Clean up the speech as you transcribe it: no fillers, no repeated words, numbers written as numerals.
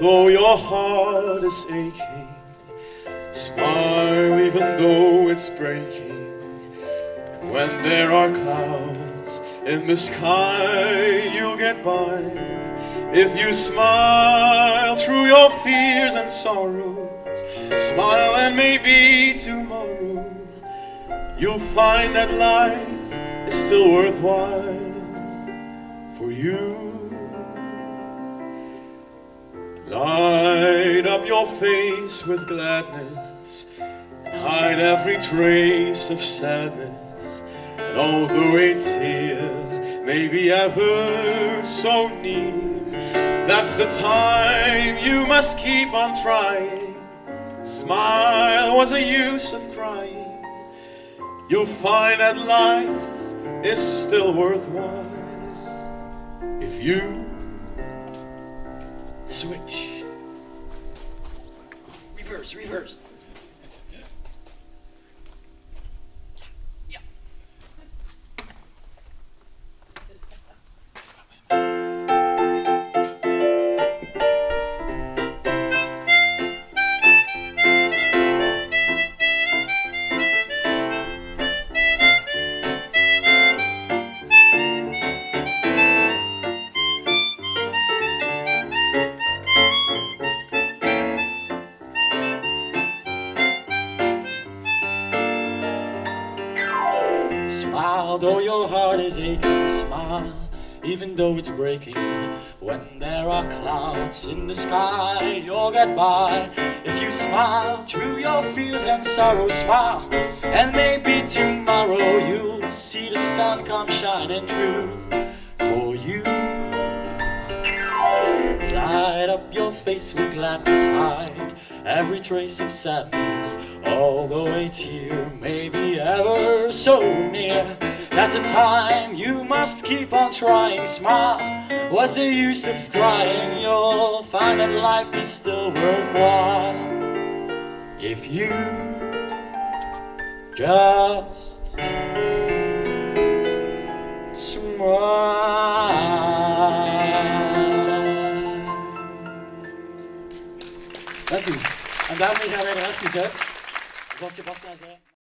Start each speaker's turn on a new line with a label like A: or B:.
A: though your heart is aching, smile even though it's breaking. When there are clouds in the sky, you'll get by. If you smile through your fears and sorrows, smile and maybe tomorrow you'll find that life is still worthwhile for you. Light up your face with gladness and hide every trace of sadness. And although a tear may be ever so near, that's the time you must keep on trying. Smile, what's the use of crying? You'll find that life is still worthwhile if you switch.
B: Reverse. Smile though your heart is aching, smile even though it's breaking. When there are clouds in the sky, you'll get by. If you smile through your fears and sorrows, smile, and maybe tomorrow you'll see the sun come shining through for you. Light up your face with gladness, hide every trace of sadness. Although a tear may be ever so near, that's a time you must keep on trying. Smile, what's the use of crying? You'll find that life is still worthwhile if you just smile. Dank u. En daarmee gaan wij eruit gezet. Zoals Sebastian zei.